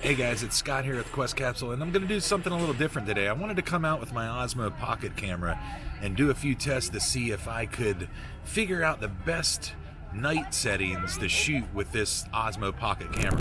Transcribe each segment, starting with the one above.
Hey guys, it's Scott here at the Quest Capsule, and I'm going to do something a little different today. I wanted to come out with my Osmo Pocket Camera and do a few tests to see if I could figure out the best night settings to shoot with this Osmo Pocket Camera.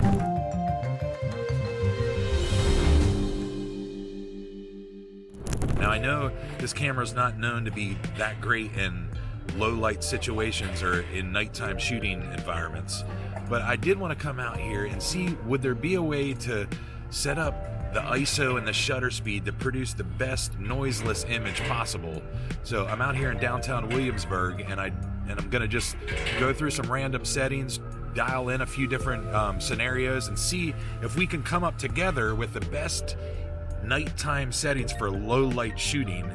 Now I know this camera is not known to be that great in low light situations or in nighttime shooting environments, but I did want to come out here and see, would there be a way to set up the ISO and the shutter speed to produce the best noiseless image possible. So I'm out here in downtown Williamsburg, and I'm gonna just go through some random settings, dial in a few different scenarios, and see if we can come up together with the best nighttime settings for low light shooting,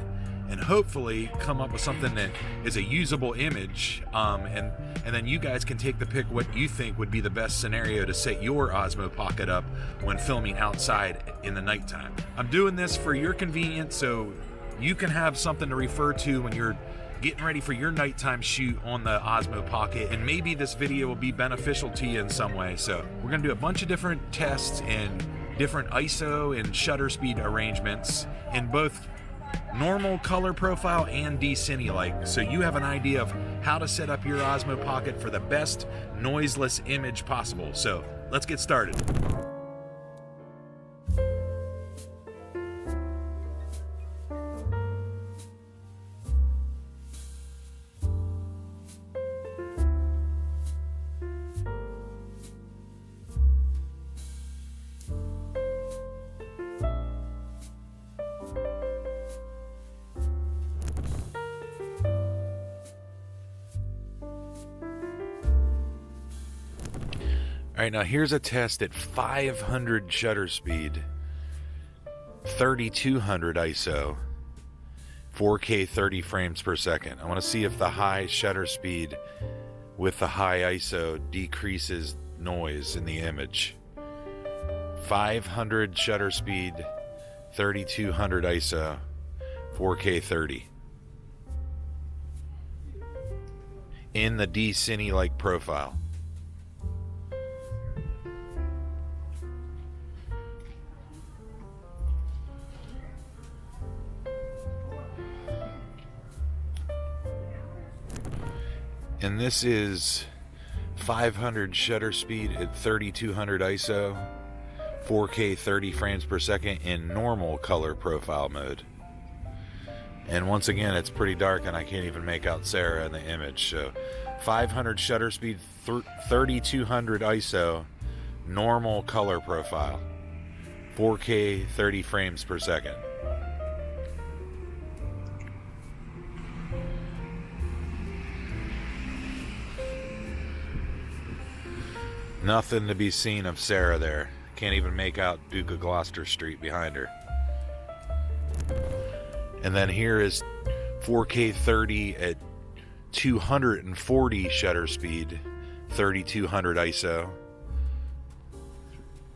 and hopefully come up with something that is a usable image, and then you guys can take the pick what you think would be the best scenario to set your Osmo Pocket up when filming outside in the nighttime. I'm doing this for your convenience so you can have something to refer to when you're getting ready for your nighttime shoot on the Osmo Pocket, and maybe this video will be beneficial to you in some way. So we're gonna do a bunch of different tests and different ISO and shutter speed arrangements in both normal color profile and D-Clike, so you have an idea of how to set up your Osmo Pocket for the best noiseless image possible. So let's get started. Alright, now here's a test at 500 shutter speed, 3200 ISO, 4K 30 frames per second. I want to see if the high shutter speed with the high ISO decreases noise in the image. 500 shutter speed, 3200 ISO, 4K 30. In the D-Clike profile. And this is 500 shutter speed at 3200 ISO, 4K 30 frames per second in normal color profile mode. And once again, it's pretty dark and I can't even make out Sarah in the image. So 500 shutter speed, 3200 ISO, normal color profile, 4K 30 frames per second. Nothing to be seen of Sarah there. Can't even make out Duke of Gloucester Street behind her. And then here is 4K 30 at 240 shutter speed, 3200 ISO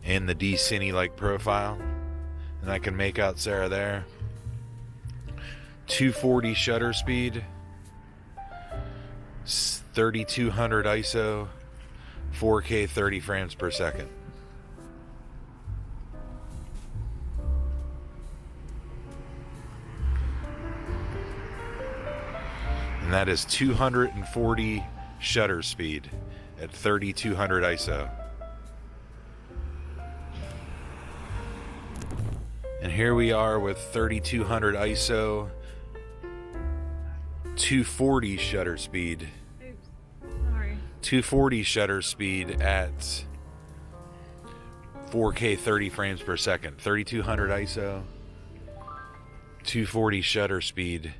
in the D-Clike profile. And I can make out Sarah there. 240 shutter speed, 3200 ISO, 4K 30 frames per second. And that is 240 shutter speed at 3200 ISO. And here we are with 3200 ISO, 240 shutter speed. 240 shutter speed at 4K 30 frames per second. 3200 ISO, 240 shutter speed,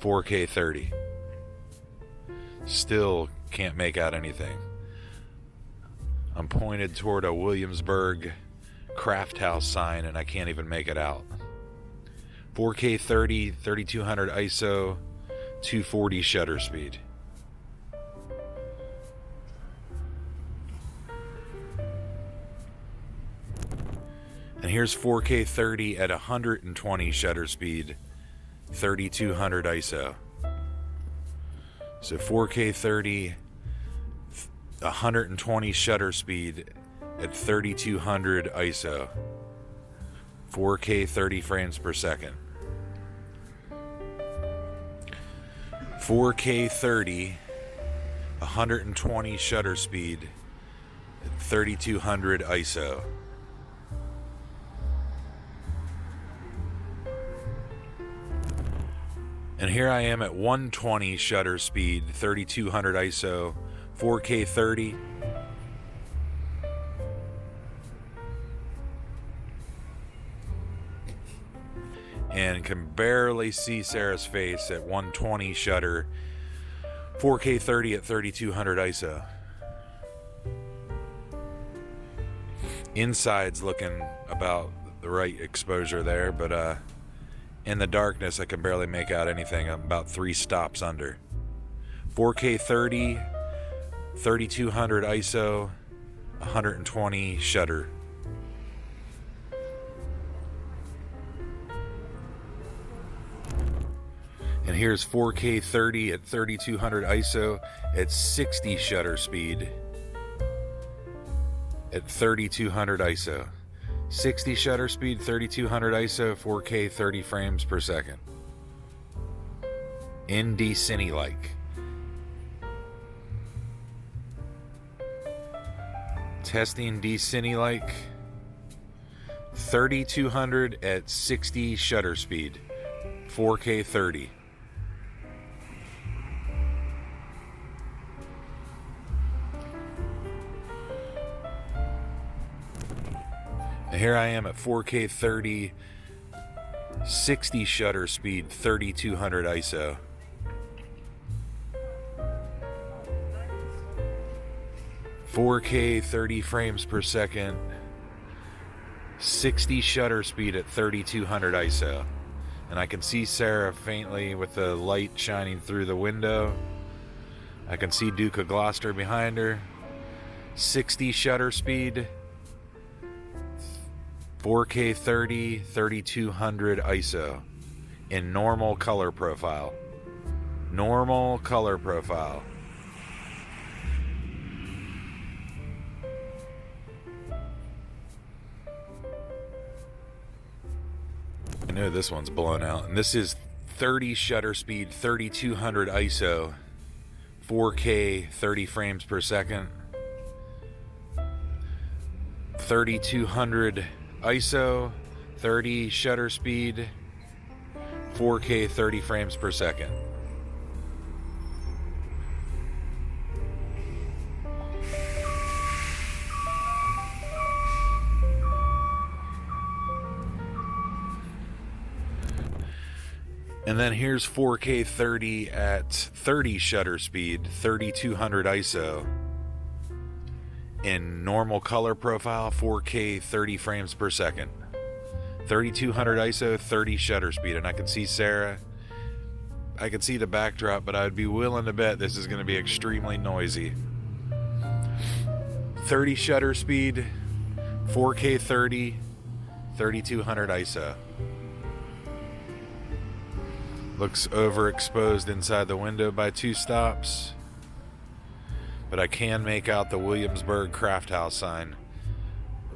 4K 30. Still can't make out anything. I'm pointed toward a Williamsburg craft house sign and I can't even make it out. 4K 30, 3200 ISO, 240 shutter speed. And here's 4K 30 at 120 shutter speed, 3200 ISO. So 4K 30, 120 shutter speed at 3200 ISO, 4K 30 frames per second. 4K 30, 120 shutter speed at 3200 ISO. And here I am at 120 shutter speed, 3200 ISO, 4K 30. And can barely see Sarah's face at 120 shutter, 4K 30 at 3200 ISO. Inside's looking about the right exposure there, but in the darkness I can barely make out anything. I'm about 3 stops under. 4K 30, 3200 ISO, 120 shutter. And here's 4K 30 at 3200 ISO at 60 shutter speed at 3200 ISO. 60 shutter speed, 3200 ISO, 4K 30 frames per second. In D-Clike. Testing D-Clike. 3200 at 60 shutter speed, 4K 30. Here I am at 4K 30, 60 shutter speed, 3200 ISO. "4K 30 frames per second, 60 shutter speed at 3200 ISO. And I can see Sarah faintly with the light shining through the window. I can see Duke of Gloucester behind her. 60 shutter speed, 4K 30, 3200 ISO in normal color profile. Normal color profile. I know this one's blown out. And this is 30 shutter speed, 3200 ISO, 4K 30 frames per second. 3200 ISO, 30 shutter speed, 4K 30 frames per second. And then here's 4K 30 at 30 shutter speed, 3200 ISO. In normal color profile, 4K 30 frames per second. 3200 ISO, 30 shutter speed. And I can see Sarah. I can see the backdrop, but I'd be willing to bet this is going to be extremely noisy. 30 shutter speed, 4K 30, 3200 ISO. Looks overexposed inside the window by 2 stops. But I can make out the Williamsburg Craft House sign.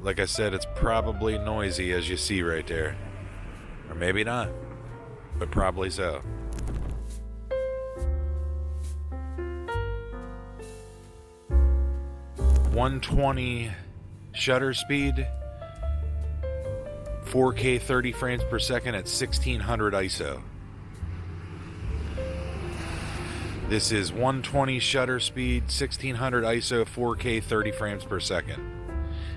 Like I said, it's probably noisy, as you see right there. Or maybe not, but probably so. "120 shutter speed, 4K 30 frames per second at 1600 ISO. This is 120 shutter speed, 1600 ISO, 4K 30 frames per second.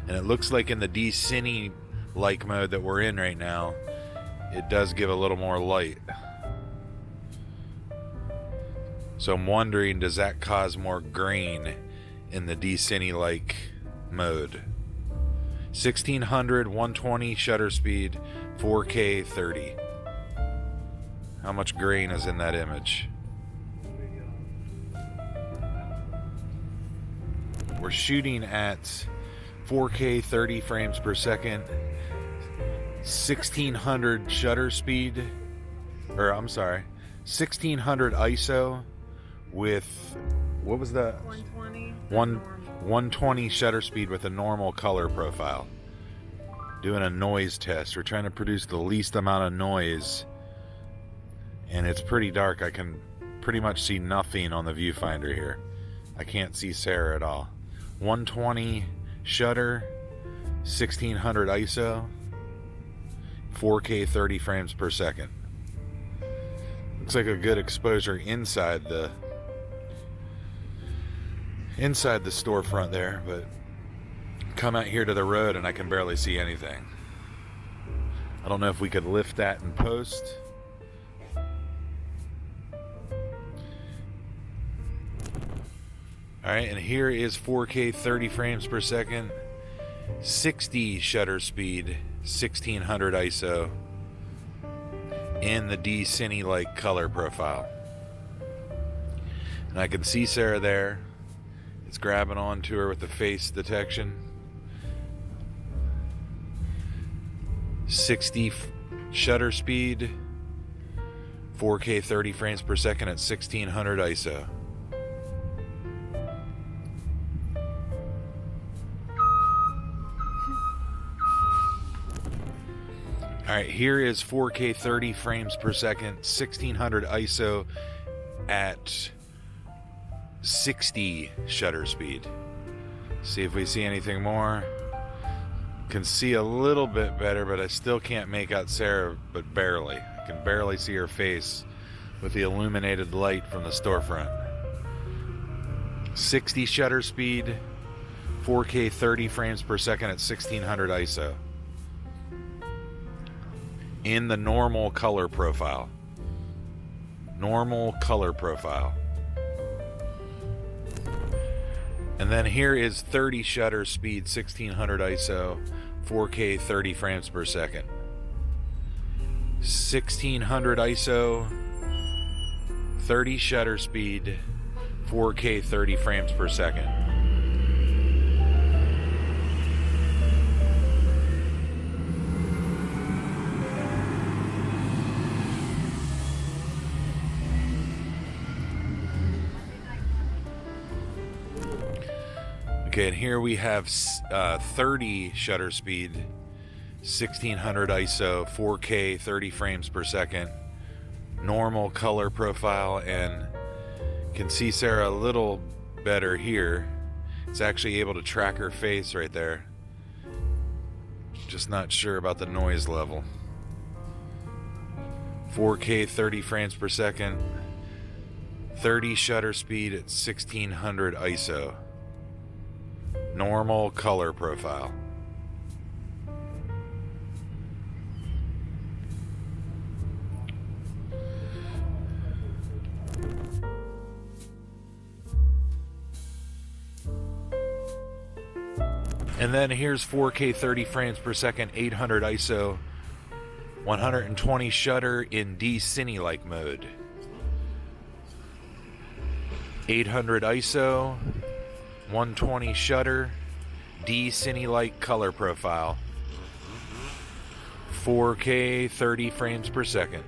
And it looks like in the D-Clike mode that we're in right now, it does give a little more light. So I'm wondering, does that cause more grain in the D-Clike mode? 1600, 120 shutter speed, 4K 30. How much grain is in that image? We're shooting at 4K 30 frames per second, 1600 shutter speed, 1600 ISO with, what was that? 120. 120 shutter speed with a normal color profile. Doing a noise test. We're trying to produce the least amount of noise. And it's pretty dark. I can pretty much see nothing on the viewfinder here. I can't see Sarah at all. 120 shutter, 1600 ISO, 4K 30 frames per second. Looks like a good exposure inside the storefront there, but come out here to the road and I can barely see anything. I don't know if we could lift that in post. Alright, and here is 4K 30 frames per second, 60 shutter speed, 1600 ISO, in the D-Clike color profile. And I can see Sarah there. It's grabbing onto her with the face detection. 60 shutter speed, 4K 30 frames per second at 1600 ISO. Alright, here is 4K 30 frames per second, 1600 ISO at 60 shutter speed. See if we see anything more. Can see a little bit better, but I still can't make out Sarah, but barely. I can barely see her face with the illuminated light from the storefront. 60 shutter speed, 4K 30 frames per second at 1600 ISO. In the normal color profile. Normal color profile. And then here is 30 shutter speed, 1600 ISO, 4K 30 frames per second. 1600 ISO, 30 shutter speed, 4K 30 frames per second. Okay, and here we have 30 shutter speed, 1600 ISO, 4K 30 frames per second, normal color profile, and can see Sarah a little better here. It's actually able to track her face right there. Just not sure about the noise level. 4K 30 frames per second, 30 shutter speed at 1600 ISO. Normal color profile. And then here's 4K 30 frames per second, 800 ISO, 120 shutter in D-Clike mode. 800 ISO, 120 shutter, D-Clike color profile, 4K 30 frames per second.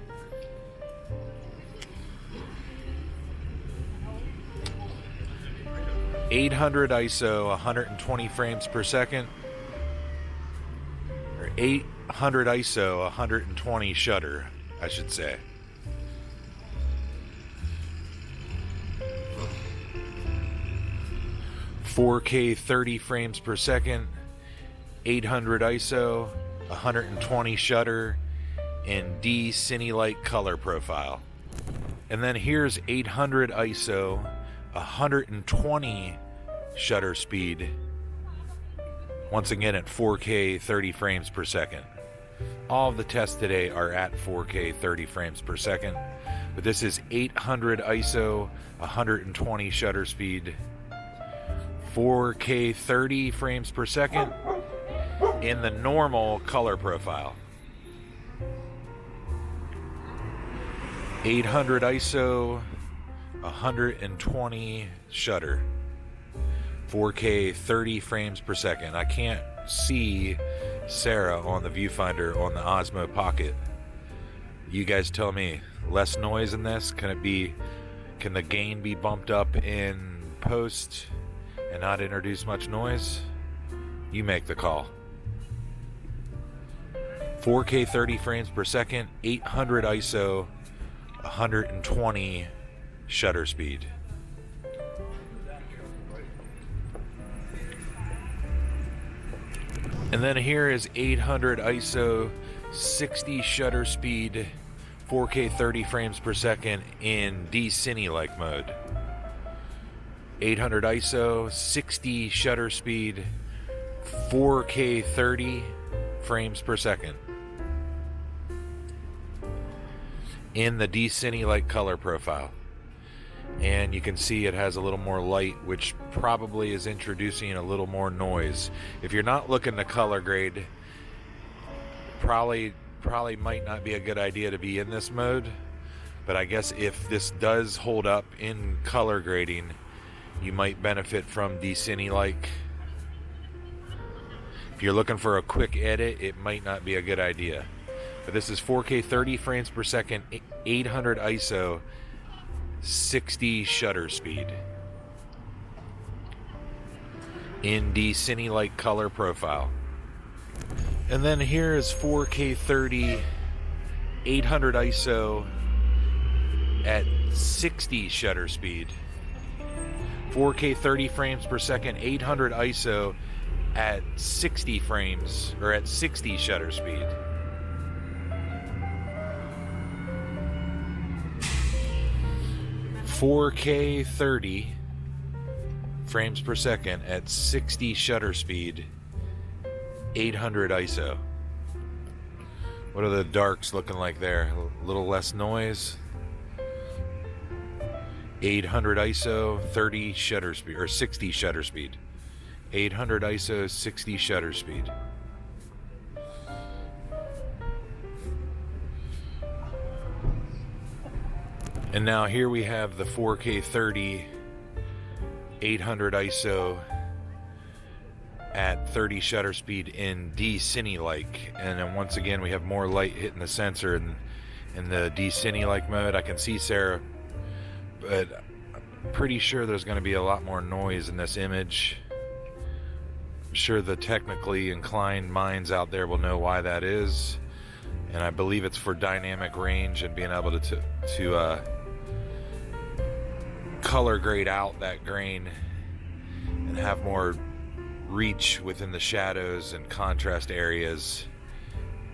.800 ISO, 120 frames per second, or 800 ISO, 120 shutter, I should say. .4K 30 frames per second, 800 ISO, 120 shutter, in D-Clike color profile. And then here's 800 ISO, 120 shutter speed, once again at 4K 30 frames per second. All of the tests today are at 4K 30 frames per second, but this is 800 ISO, 120 shutter speed, 4K 30 frames per second in the normal color profile. 800 ISO, 120 shutter, 4K 30 frames per second. I can't see Sarah on the viewfinder on the Osmo Pocket. You guys tell me. Less noise in this? Can the gain be bumped up in post and not introduce much noise, you make the call. 4K 30 frames per second, 800 ISO, 120 shutter speed. And then here is 800 ISO, 60 shutter speed, 4K 30 frames per second in D-Cine-like mode. 800 ISO, 60 shutter speed, 4K 30 frames per second in the D-Cine-like color profile. And you can see it has a little more light, which probably is introducing a little more noise. If you're not looking to color grade, probably might not be a good idea to be in this mode. But I guess if this does hold up in color grading, you might benefit from D-Cine-like. If you're looking for a quick edit, it might not be a good idea. But this is 4K 30 frames per second, 800 ISO, 60 shutter speed in D-Cine-like color profile. And then here is 4K 30, 800 ISO at 60 shutter speed. 4K 30 frames per second, 800 ISO at 60 frames, or at 60 shutter speed. .4K 30 frames per second at 60 shutter speed, 800 ISO. What are the darks looking like there? A little less noise. 800 ISO, 30 shutter speed, or 60 shutter speed. 800 ISO, 60 shutter speed. And now here we have the 4K 30, 800 ISO at 30 shutter speed in D-Cine-like. And then once again, we have more light hitting the sensor in the D-Cine-like mode. I can see Sarah, but I'm pretty sure there's going to be a lot more noise in this image. I'm sure the technically inclined minds out there will know why that is. And I believe it's for dynamic range and being able to color grade out that grain and have more reach within the shadows and contrast areas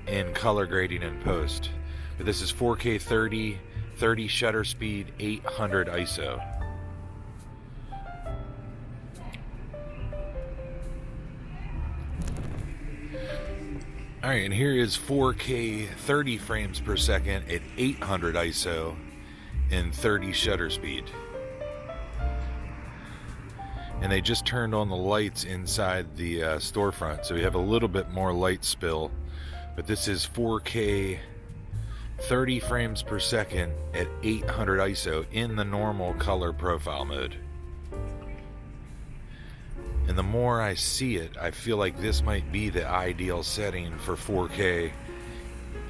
in color grading in post. But this is 4K 30, 30 shutter speed, 800 ISO. Alright, and here is 4K 30 frames per second at 800 ISO and 30 shutter speed. And they just turned on the lights inside the storefront, so we have a little bit more light spill. But this is 4K 30 frames per second at 800 ISO in the normal color profile mode. And the more I see it, I feel like this might be the ideal setting for 4K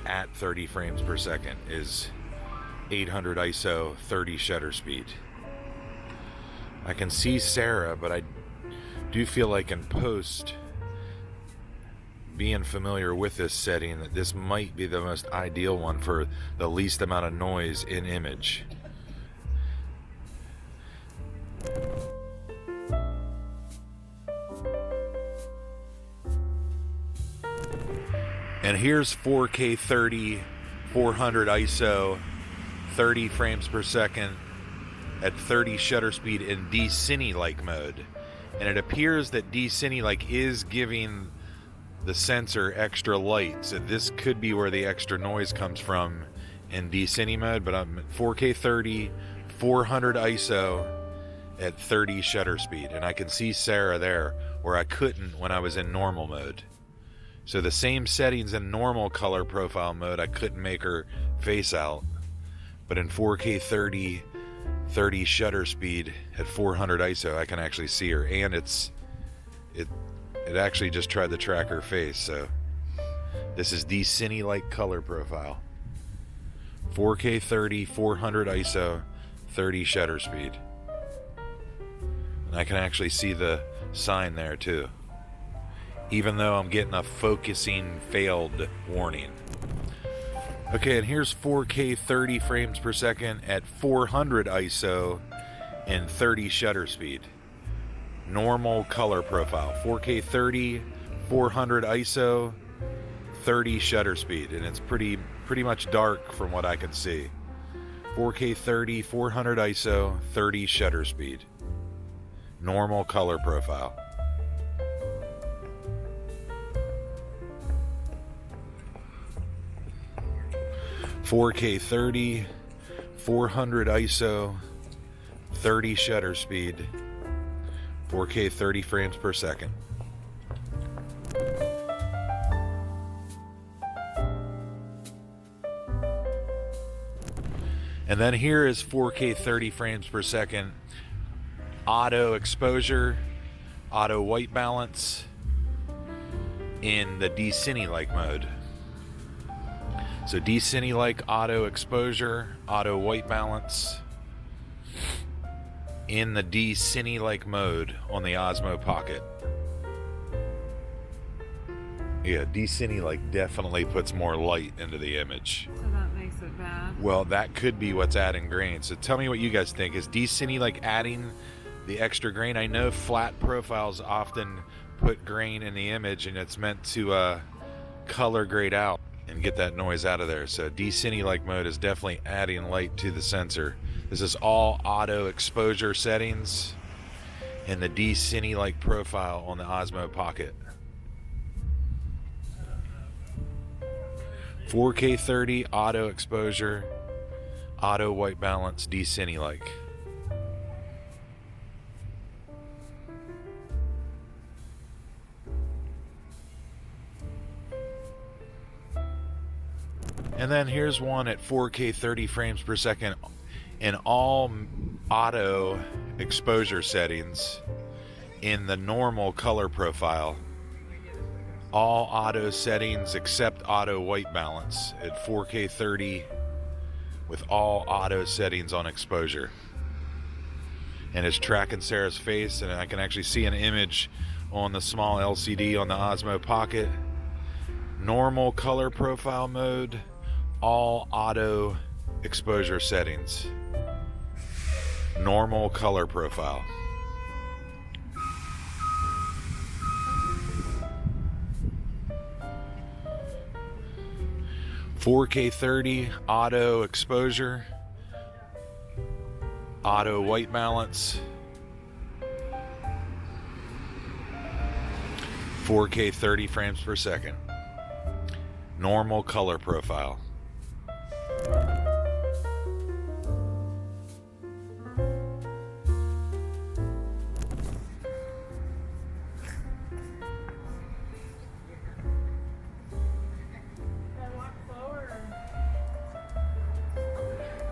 at 30 frames per second, is 800 ISO, 30 shutter speed. I can see Sarah, but I do feel like in post, being familiar with this setting, that this might be the most ideal one for the least amount of noise in image. And here's 4K 30, 400 ISO, 30 frames per second at 30 shutter speed in D-Cine-like mode. And it appears that D-Cine-like is giving the sensor extra light, so this could be where the extra noise comes from in D-Cine mode. But I'm at 4K 30, 400 ISO at 30 shutter speed, and I can see Sarah there where I couldn't when I was in normal mode. So the same settings in normal color profile mode, I couldn't make her face out, but in 4K 30 shutter speed at 400 ISO, I can actually see her, and it actually just tried to track her face. So this is D-Cine-like color profile. 4K 30, 400 ISO, 30 shutter speed. And I can actually see the sign there too, even though I'm getting a focusing failed warning. Okay, and here's 4K 30 frames per second at 400 ISO and 30 shutter speed. Normal color profile. 4K 30, 400 ISO, 30 shutter speed, and it's pretty much dark from what I can see. 4K 30, 400 ISO, 30 shutter speed. Normal color profile. "4K 30, 400 ISO, 30 shutter speed, 4K 30 frames per second." And then here is 4K 30 frames per second, auto exposure, auto white balance in the D-Clike mode. So D-Clike auto exposure, auto white balance in the D-Clike mode on the Osmo Pocket. Yeah, D-Clike definitely puts more light into the image. So that makes it bad? Well, that could be what's adding grain. So tell me what you guys think. Is D-Clike adding the extra grain? I know flat profiles often put grain in the image, and it's meant to color grade out and get that noise out of there. So D-Clike mode is definitely adding light to the sensor. This is all auto exposure settings in the D-Clike profile on the Osmo Pocket. 4K 30 auto exposure, auto white balance, D-Clike. And then here's one at 4K 30 frames per second in all auto exposure settings in the normal color profile. All auto settings except auto white balance at 4K 30 with all auto settings on exposure. And it's tracking Sarah's face, and I can actually see an image on the small LCD on the Osmo Pocket. Normal color profile mode, all auto exposure settings. Normal color profile. "4K 30 auto exposure, auto white balance, 4K 30 frames per second. Normal color profile."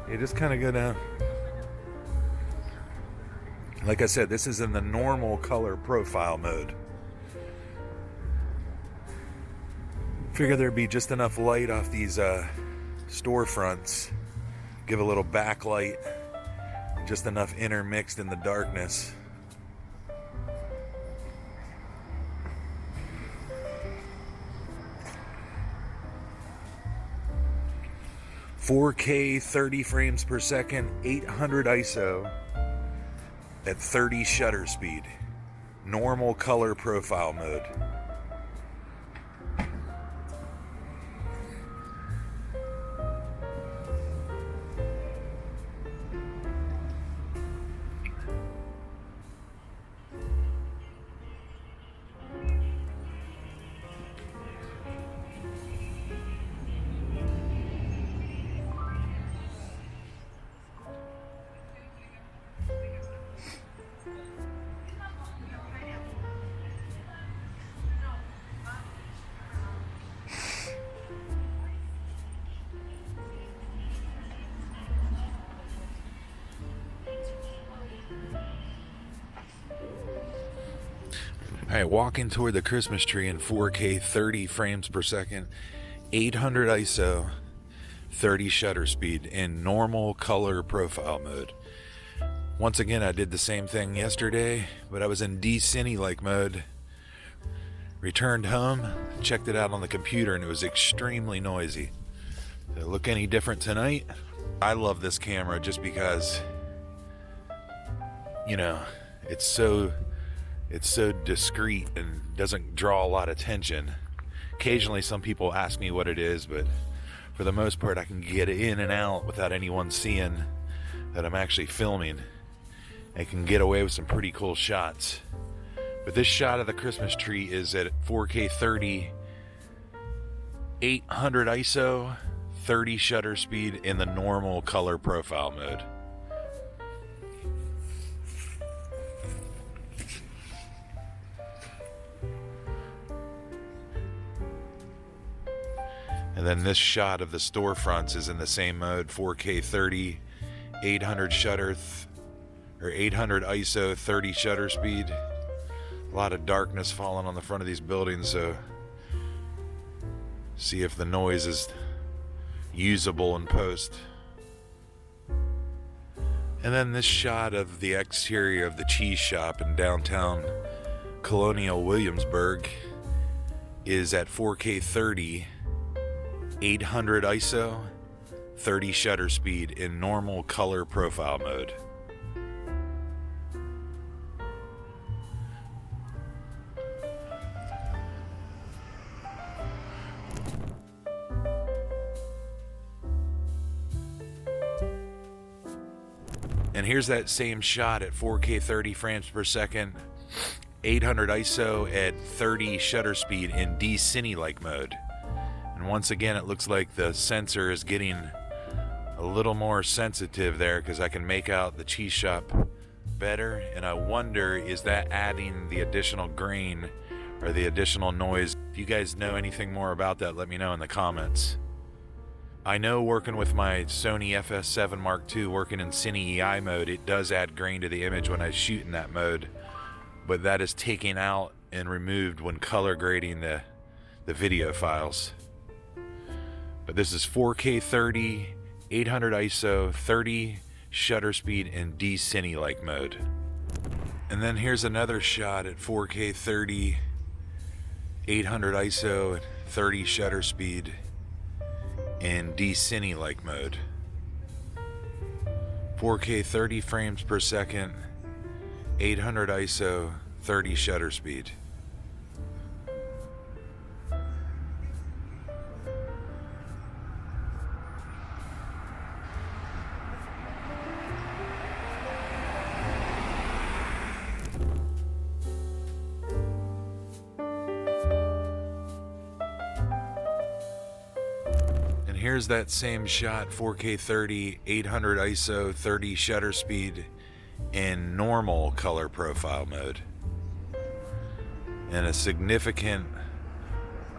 You just kind of go down. Like I said, this is in the normal color profile mode. Figure there'd be just enough light off these storefronts. Give a little backlight. Just enough intermixed in the darkness. "4K 30 frames per second, 800 ISO at 30 shutter speed. Normal color profile mode." All right, walking toward the Christmas tree in 4K 30 frames per second, 800 ISO, 30 shutter speed in normal color profile mode. Once again, I did the same thing yesterday, but I was in D-Clike mode. Returned home, checked it out on the computer, and it was extremely noisy. Did it look any different tonight? I love this camera just because, you know, it's so discreet and doesn't draw a lot of attention. Occasionally some people ask me what it is, but for the most part I can get in and out without anyone seeing that I'm actually filming. I can get away with some pretty cool shots. But this shot of the Christmas tree is at 4K 30, 800 ISO, 30 shutter speed in the normal color profile mode. And then this shot of the storefronts is in the same mode, 4K 30, 800 shutter, or 800 ISO, 30 shutter speed. A lot of darkness falling on the front of these buildings, so see if the noise is usable in post. And then this shot of the exterior of the cheese shop in downtown Colonial Williamsburg is at 4K 30, 800 ISO, 30 shutter speed in normal color profile mode. And here's that same shot at 4K 30 frames per second, 800 ISO at 30 shutter speed in D-Clike mode. And once again, it looks like the sensor is getting a little more sensitive there because I can make out the cheese shop better. And I wonder, is that adding the additional grain or the additional noise? If you guys know anything more about that, let me know in the comments. I know working with my Sony FS7 Mark II, working in Cine EI mode, it does add grain to the image when I shoot in that mode, but that is taken out and removed when color grading the video files. But this is 4K 30, 800 ISO, 30 shutter speed in D-Clike mode. And then here's another shot at 4K 30, 800 ISO, 30 shutter speed in D-Clike mode. 4K 30 frames per second, 800 ISO, 30 shutter speed. Here's that same shot, 4K 30, 800 ISO, 30 shutter speed in normal color profile mode. And a significant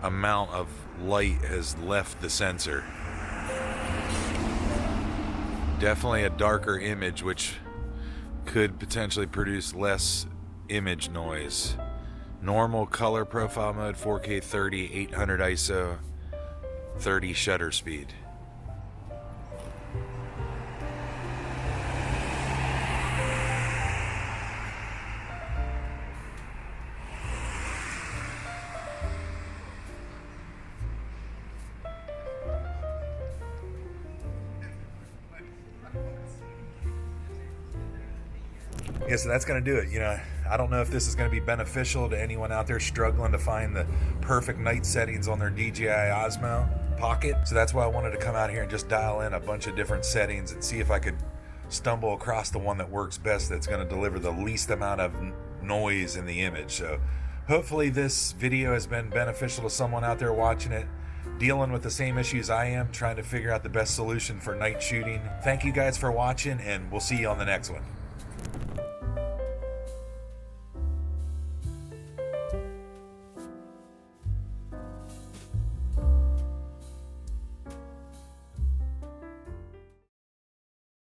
amount of light has left the sensor. Definitely a darker image, which could potentially produce less image noise. Normal color profile mode, 4K 30, 800 ISO, 30 shutter speed. Yeah, so that's going to do it. You know, I don't know if this is going to be beneficial to anyone out there struggling to find the perfect night settings on their DJI Osmo Pocket. So that's why I wanted to come out here and just dial in a bunch of different settings and see if I could stumble across the one that works best, that's going to deliver the least amount of noise in the image. So hopefully this video has been beneficial to someone out there watching it, dealing with the same issues I am, trying to figure out the best solution for night shooting. Thank you guys for watching, and we'll see you on the next one.